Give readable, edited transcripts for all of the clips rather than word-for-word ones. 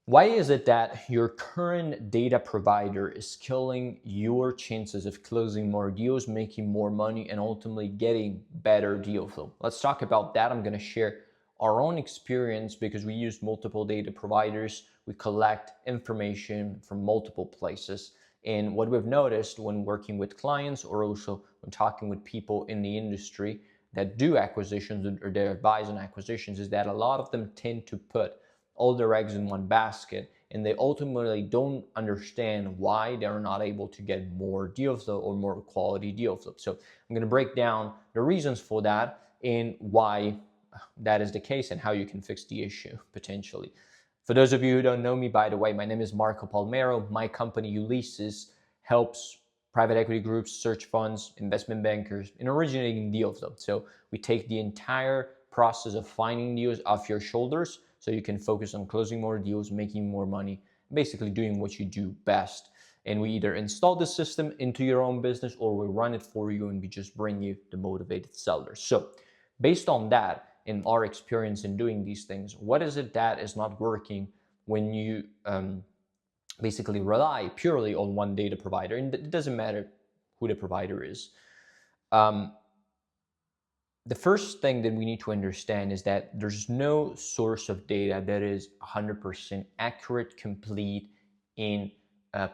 Why is it that your current data provider is killing your chances of closing more deals, making more money, and ultimately getting better deal flow? Let's talk about that. I'm going to share our own experience because we use multiple data providers. We collect information from multiple places. And what we've noticed when working with clients or also when talking with people in the industry that do acquisitions or they advise on acquisitions is that a lot of them tend to put all their eggs in one basket, and they ultimately don't understand why they're not able to get more deal flow or more quality deal flow. So I'm going to break down the reasons for that and why that is the case and how you can fix the issue potentially. For those of you who don't know me, by the way, my name is Marco Palmero. My company Ulysses helps private equity groups, search funds, investment bankers in originating deal flow. So we take the entire process of finding deals off your shoulders so you can focus on closing more deals, making more money, basically doing what you do best. And we either install the system into your own business or we run it for you and we just bring you the motivated sellers. So based on that, in our experience in doing these things, what is it that is not working when you basically rely purely on one data provider? And it doesn't matter who the provider is. The first thing that we need to understand is that there's no source of data that is 100% accurate, complete, and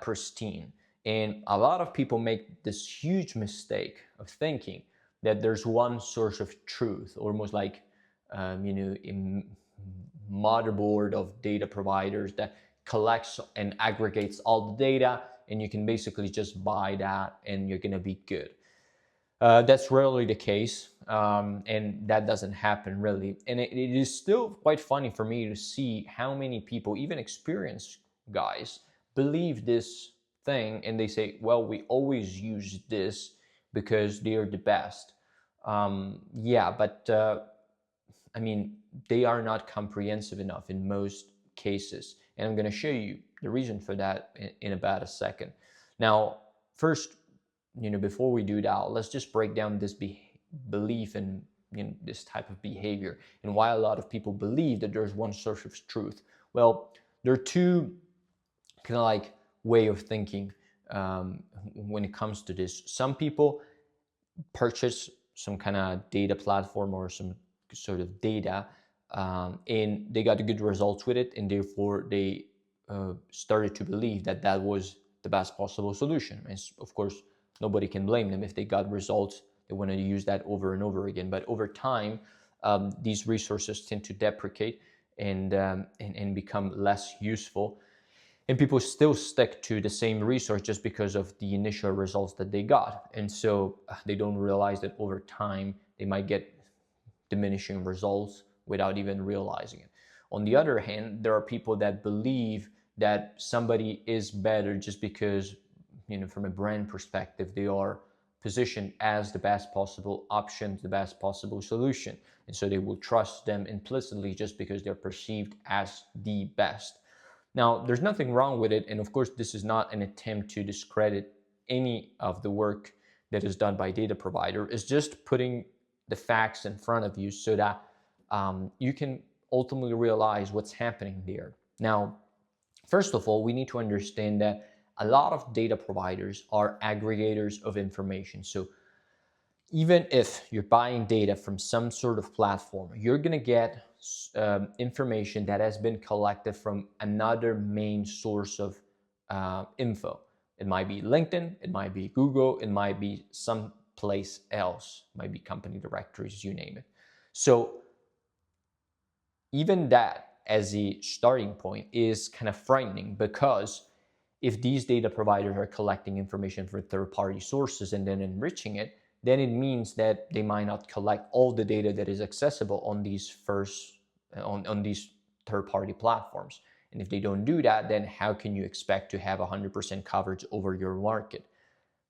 pristine. And a lot of people make this huge mistake of thinking that there's one source of truth, almost like a motherboard of data providers that collects and aggregates all the data, and you can basically just buy that and you're going to be good. That's rarely the case, and that doesn't happen really. And it is still quite funny for me to see how many people, even experienced guys, believe this thing and they say, well, we always use this because they're the best. Yeah, but I mean, they are not comprehensive enough in most cases. And I'm going to show you the reason for that in about a second. Now, first, before we do that, let's just break down this belief and this type of behavior and why a lot of people believe that there's one source of truth. Well, there are two kind of like way of thinking when it comes to this. Some people purchase some kind of data platform or some sort of data and they got good results with it, and therefore they started to believe that that was the best possible solution. And of course, nobody can blame them if they got results. They want to use that over and over again. But over time, these resources tend to deprecate and become less useful. And people still stick to the same resource just because of the initial results that they got. And so they don't realize that over time, they might get diminishing results without even realizing it. On the other hand, there are people that believe that somebody is better just because, from a brand perspective, they are positioned as the best possible option, the best possible solution. And so they will trust them implicitly just because they're perceived as the best. Now, there's nothing wrong with it. And of course, this is not an attempt to discredit any of the work that is done by data provider. It's just putting the facts in front of you so that you can ultimately realize what's happening there. Now, first of all, we need to understand that a lot of data providers are aggregators of information. So even if you're buying data from some sort of platform, you're going to get information that has been collected from another main source of info. It might be LinkedIn, it might be Google, it might be someplace else, it might be company directories, you name it. So even that as a starting point is kind of frightening, because if these data providers are collecting information from third-party sources and then enriching it, then it means that they might not collect all the data that is accessible on these on these third-party platforms. And if they don't do that, then how can you expect to have 100% coverage over your market?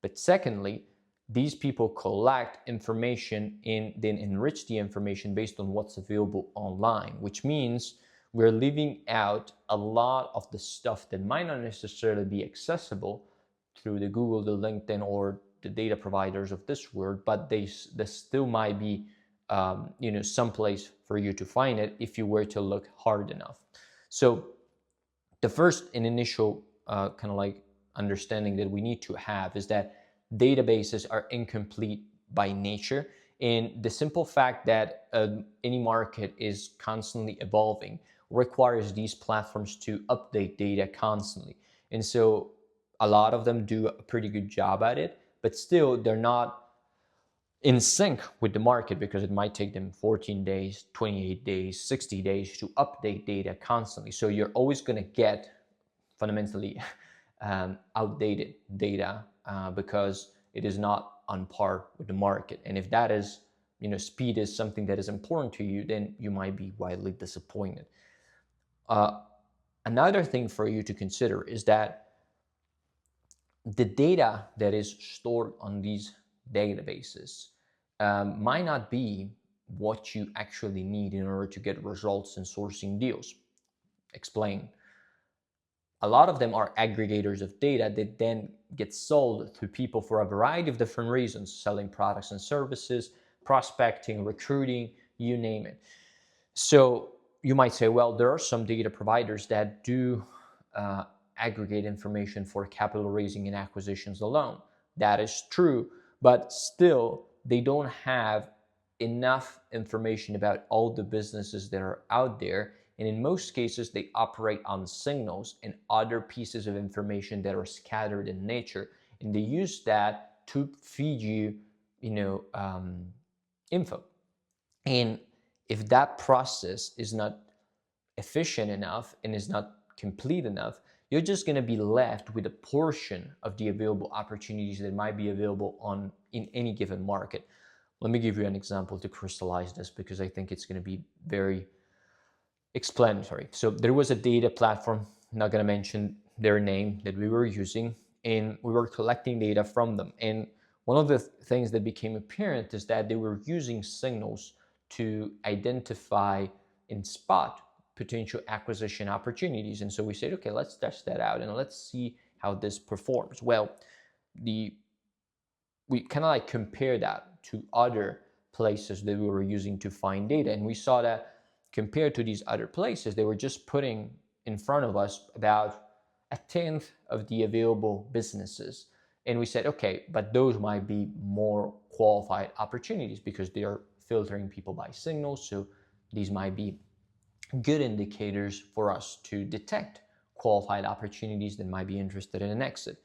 But secondly, these people collect information and then enrich the information based on what's available online, which means we're leaving out a lot of the stuff that might not necessarily be accessible through the Google, the LinkedIn, or the data providers of this world, but they still might be, someplace for you to find it if you were to look hard enough. So The first and initial kind of like understanding that we need to have is that databases are incomplete by nature. And the simple fact that any market is constantly evolving requires these platforms to update data constantly. And so a lot of them do a pretty good job at it, but still they're not in sync with the market because it might take them 14 days, 28 days, 60 days to update data constantly. So you're always going to get fundamentally outdated data because it is not on par with the market. And if that is, speed is something that is important to you, then you might be wildly disappointed. Another thing for you to consider is that the data that is stored on these databases might not be what you actually need in order to get results in sourcing deals. Explain. A lot of them are aggregators of data that then get sold to people for a variety of different reasons, selling products and services, prospecting, recruiting, you name it. So you might say, well, there are some data providers that do aggregate information for capital raising and acquisitions alone. That is true, but still they don't have enough information about all the businesses that are out there. And in most cases, they operate on signals and other pieces of information that are scattered in nature. And they use that to feed you, info. And if that process is not efficient enough and is not complete enough, you're just going to be left with a portion of the available opportunities that might be available in any given market. Let me give you an example to crystallize this because I think it's going to be very explanatory. So there was a data platform, not going to mention their name, that we were using, and we were collecting data from them. And one of the things that became apparent is that they were using signals to identify and spot potential acquisition opportunities. And so we said, okay, let's test that out and let's see how this performs. Well, we kind of like compare that to other places that we were using to find data. And we saw that compared to these other places, they were just putting in front of us about a tenth of the available businesses. And we said, okay, but those might be more qualified opportunities because they are filtering people by signals. So these might be good indicators for us to detect qualified opportunities that might be interested in an exit.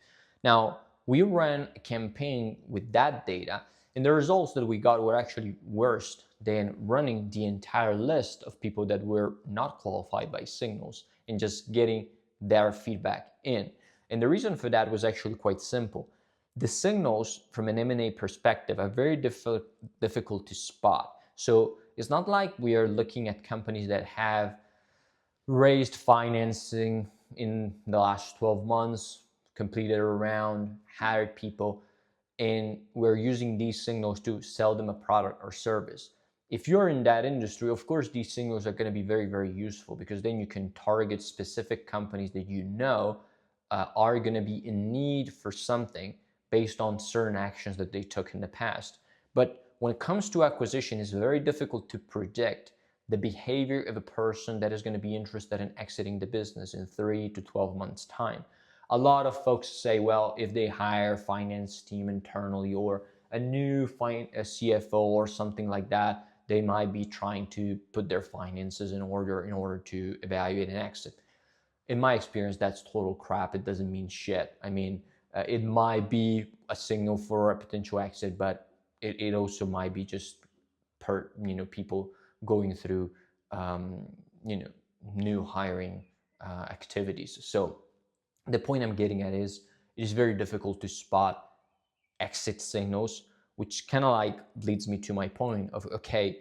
Now, we ran a campaign with that data, and the results that we got were actually worse than running the entire list of people that were not qualified by signals and just getting their feedback in. And the reason for that was actually quite simple. The signals from an M&A perspective are very difficult to spot. So it's not like we are looking at companies that have raised financing in the last 12 months, completed a round, hired people, and we're using these signals to sell them a product or service. If you're in that industry, of course, these signals are going to be very, very useful because then you can target specific companies that are going to be in need for something based on certain actions that they took in the past. But when it comes to acquisition, it's very difficult to predict the behavior of a person that is going to be interested in exiting the business in 3 to 12 months' time. A lot of folks say, well, if they hire a finance team internally or a new CFO or something like that, they might be trying to put their finances in order to evaluate an exit. In my experience, that's total crap. It doesn't mean shit. I mean, it might be a signal for a potential exit, but it also might be just people going through new hiring activities. So the point I'm getting at is it is very difficult to spot exit signals, which kind of like leads me to my point of, okay,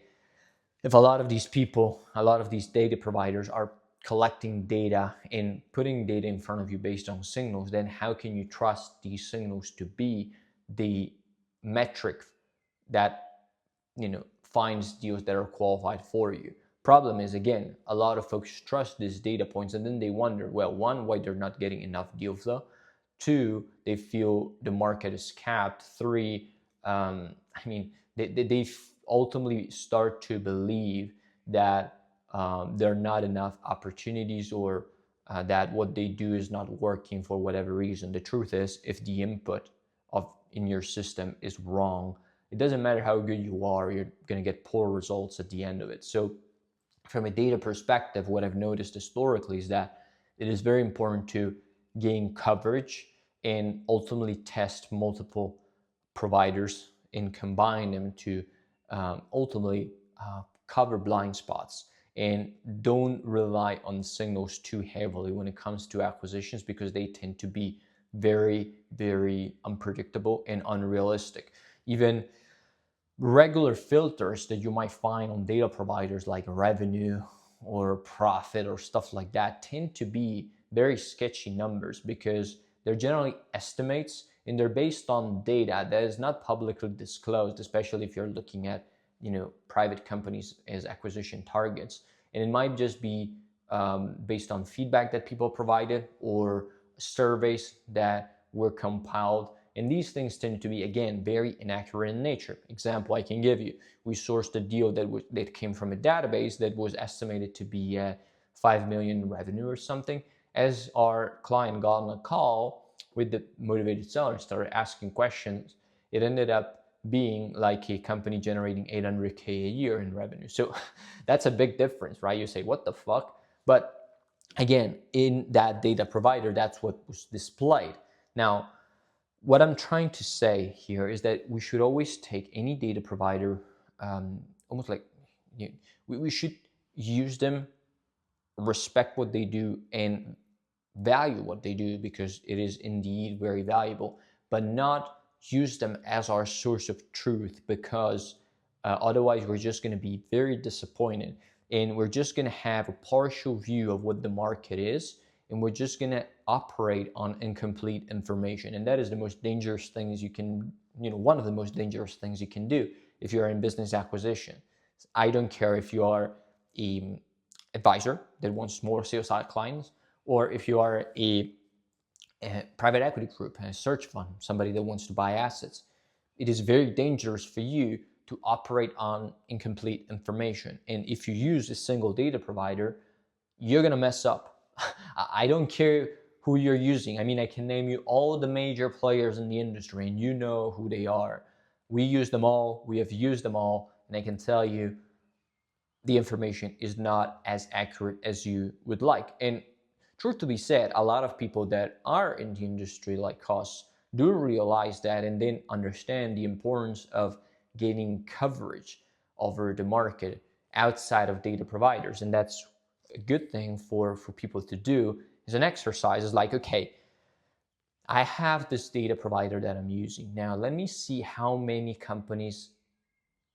if a lot of these people, a lot of these data providers are collecting data and putting data in front of you based on signals, then how can you trust these signals to be the metric that finds deals that are qualified for you? Problem is, again, a lot of folks trust these data points and then they wonder, well, one, why they're not getting enough deal flow. Two, they feel the market is capped. Three, they ultimately start to believe that there are not enough opportunities or that what they do is not working for whatever reason. The truth is, if the input in your system is wrong, it doesn't matter how good you are, you're going to get poor results at the end of it. So from a data perspective, what I've noticed historically is that it is very important to gain coverage and ultimately test multiple providers and combine them to ultimately cover blind spots. And don't rely on signals too heavily when it comes to acquisitions, because they tend to be very, very unpredictable and unrealistic. Even regular filters that you might find on data providers like revenue or profit or stuff like that tend to be very sketchy numbers, because they're generally estimates and they're based on data that is not publicly disclosed, especially if you're looking at private companies as acquisition targets. And it might just be based on feedback that people provided or surveys that were compiled. And these things tend to be, again, very inaccurate in nature. Example I can give you: we sourced a deal that came from a database that was estimated to be 5 million revenue or something. As our client got on a call with the motivated seller and started asking questions, it ended up being like a company generating 800K a year in revenue. So that's a big difference, right? You say, what the fuck? But again, in that data provider, that's what was displayed. Now, what I'm trying to say here is that we should always take any data provider, almost like we should use them, respect what they do, and value what they do, because it is indeed very valuable, but not use them as our source of truth, because otherwise we're just going to be very disappointed, and we're just going to have a partial view of what the market is, and we're just going to operate on incomplete information. And that is the most dangerous things you can, one of the most dangerous things you can do if you're in business acquisition. I don't care if you are an advisor that wants more sales side clients, or if you are a private equity group, a search fund, somebody that wants to buy assets. It is very dangerous for you to operate on incomplete information. And if you use a single data provider, you're going to mess up. I don't care who you're using. I mean, I can name you all the major players in the industry, and you know who they are. We use them all. We have used them all. And I can tell you the information is not as accurate as you would like. And truth to be said, a lot of people that are in the industry like us do realize that, and then understand the importance of gaining coverage over the market outside of data providers. And that's a good thing for people to do as an exercise. Is like, okay, I have this data provider that I'm using. Now let me see how many companies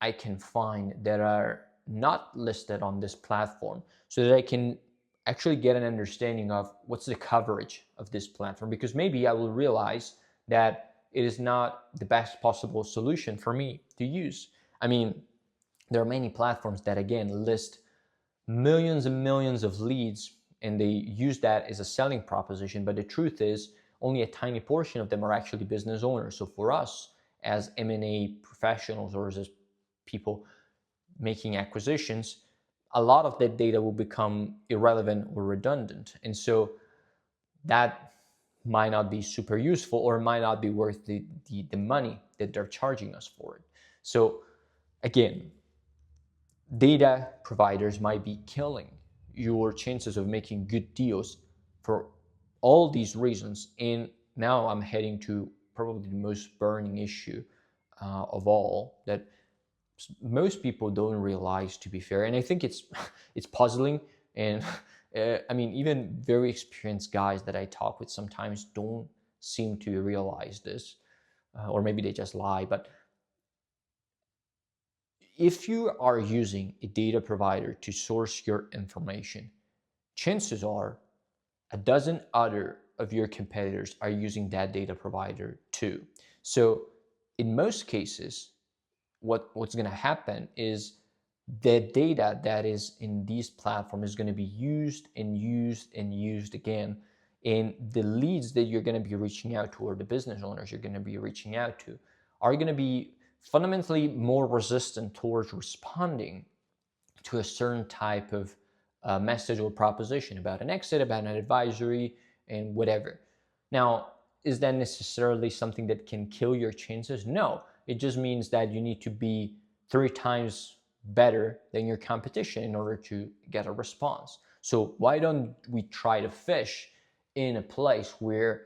I can find that are not listed on this platform, so that I can actually get an understanding of what's the coverage of this platform, because maybe I will realize that it is not the best possible solution for me to use. I mean, there are many platforms that, again, list millions and millions of leads, and they use that as a selling proposition, but the truth is only a tiny portion of them are actually business owners. So for us as M&A professionals, or as people making acquisitions, a lot of that data will become irrelevant or redundant. And so that might not be super useful, or might not be worth the money that they're charging us for it. So again, data providers might be killing your chances of making good deals for all these reasons. And now I'm heading to probably the most burning issue of all, that most people don't realize, to be fair. And I think it's puzzling. And I mean, even very experienced guys that I talk with sometimes don't seem to realize this, or maybe they just lie. But if you are using a data provider to source your information, chances are a dozen other of your competitors are using that data provider too. So in most cases, what's going to happen is the data that is in these platforms is going to be used and used and used again. And the leads that you're going to be reaching out to, or the business owners you're going to be reaching out to, are going to be fundamentally more resistant towards responding to a certain type of message or proposition about an exit, about an advisory, and whatever. Now, is that necessarily something that can kill your chances? No, it just means that you need to be 3 times better than your competition in order to get a response. So why don't we try to fish in a place where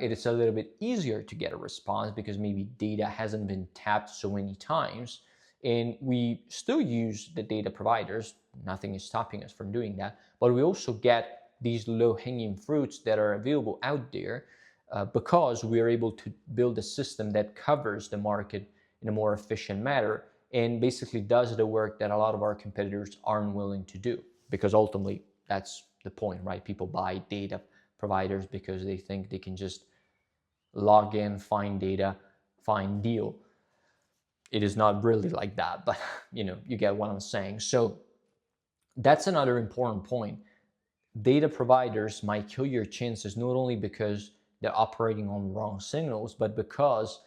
it is a little bit easier to get a response because maybe data hasn't been tapped so many times, and we still use the data providers. Nothing is stopping us from doing that, but we also get these low-hanging fruits that are available out there because we are able to build a system that covers the market in a more efficient manner and basically does the work that a lot of our competitors aren't willing to do, because ultimately that's the point, right? People buy data providers because they think they can just log in, find data, find deal. It is not really like that, but you get what I'm saying. So that's another important point. Data providers might kill your chances not only because they're operating on wrong signals, but because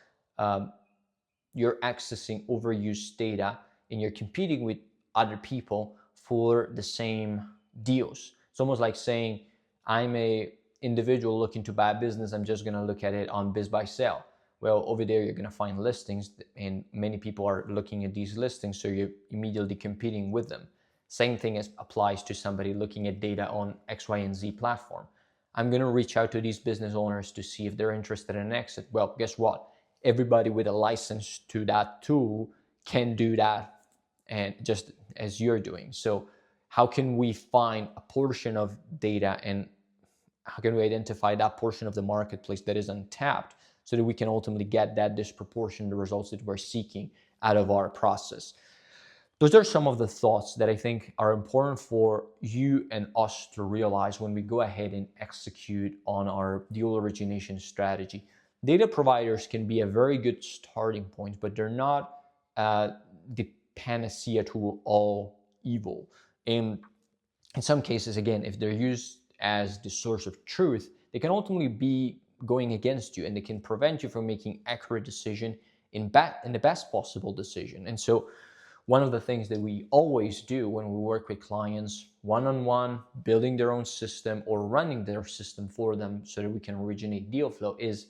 you're accessing overused data and you're competing with other people for the same deals. It's almost like saying, I'm a individual looking to buy a business, I'm just going to look at it on Biz by Sale. Well, over there you're going to find listings, and many people are looking at these listings, so you're immediately competing with them. Same thing applies to somebody looking at data on X, Y, and Z platform. I'm going to reach out to these business owners to see if they're interested in an exit. Well, guess what? Everybody with a license to that tool can do that, and just as you're doing. So how can we find a portion of data, and how can we identify that portion of the marketplace that is untapped so that we can ultimately get that disproportionate results that we're seeking out of our process? Those are some of the thoughts that I think are important for you and us to realize when we go ahead and execute on our deal origination strategy. Data providers can be a very good starting point, but they're not the panacea to all evil. And in some cases, again, if they're used as the source of truth, they can ultimately be going against you, and they can prevent you from making accurate decision in the best possible decision. And so one of the things that we always do when we work with clients one-on-one, building their own system or running their system for them so that we can originate deal flow, is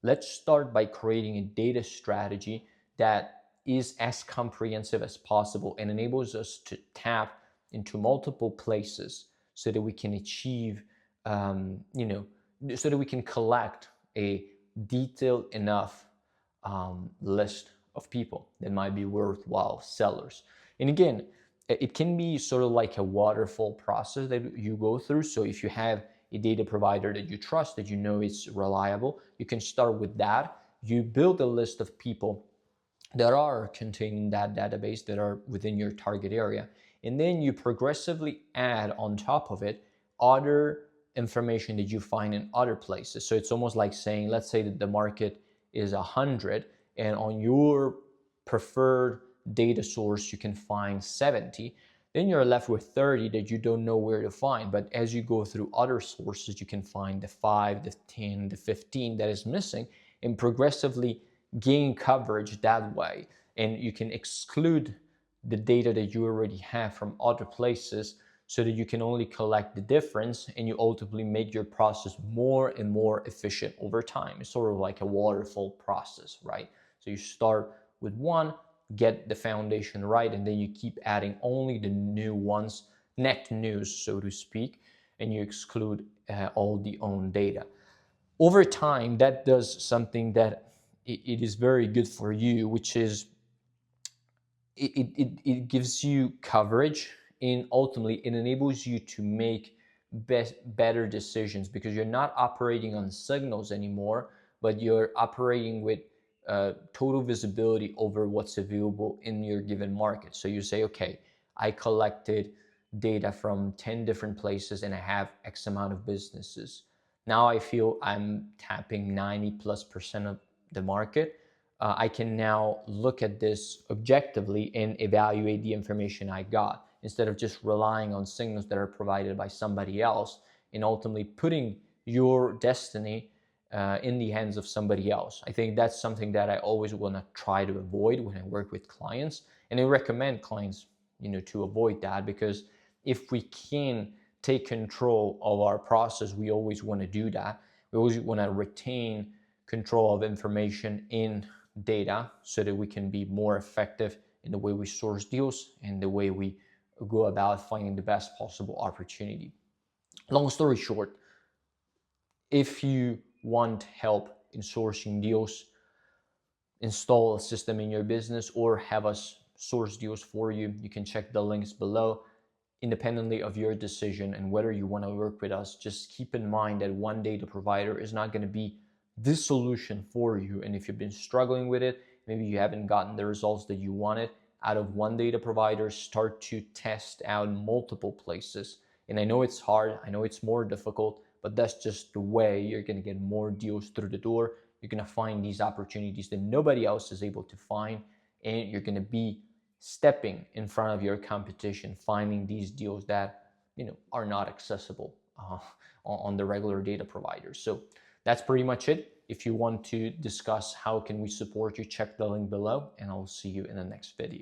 let's start by creating a data strategy that is as comprehensive as possible and enables us to tap into multiple places so that we can achieve, so that we can collect a detailed enough list of people that might be worthwhile sellers. And again, it can be sort of like a waterfall process that you go through. So if you have a data provider that you trust, that you know is reliable, you can start with that. You build a list of people that are contained in that database, that are within your target area. And then you progressively add on top of it other information that you find in other places. So it's almost like saying, let's say that the market is 100, and on your preferred data source you can find 70. Then you're left with 30 that you don't know where to find. But as you go through other sources, you can find the 5, the 10, the 15 that is missing, and progressively gain coverage that way. And you can exclude the data that you already have from other places so that you can only collect the difference, and you ultimately make your process more and more efficient over time. It's sort of like a waterfall process, right? So you start with one, get the foundation right, and then you keep adding only the new ones, net news, so to speak, and you exclude all the own data. Over time, that does something that it is very good for you, which is it gives you coverage, and ultimately it enables you to make better decisions, because you're not operating on signals anymore, but you're operating with total visibility over what's available in your given market. So you say, okay, I collected data from 10 different places and I have X amount of businesses. Now I feel I'm tapping 90+% of the market. I can now look at this objectively and evaluate the information I got, instead of just relying on signals that are provided by somebody else and ultimately putting your destiny in the hands of somebody else. I think that's something that I always want to try to avoid when I work with clients, and I recommend clients, to avoid that, because if we can take control of our process, we always want to do that. We always want to retain control of information in data so that we can be more effective in the way we source deals and the way we go about finding the best possible opportunity. Long story short, if you want help in sourcing deals, install a system in your business, or have us source deals for you, you can check the links below. Independently of your decision and whether you want to work with us, just keep in mind that one data provider is not going to be the solution for you. And if you've been struggling with it, maybe you haven't gotten the results that you wanted out of one data provider, start to test out multiple places. And I know it's hard, I know it's more difficult, but that's just the way you're going to get more deals through the door. You're going to find these opportunities that nobody else is able to find, and you're going to be stepping in front of your competition, finding these deals that are not accessible on the regular data providers. So that's pretty much it. If you want to discuss how can we support you, check the link below, and I'll see you in the next video.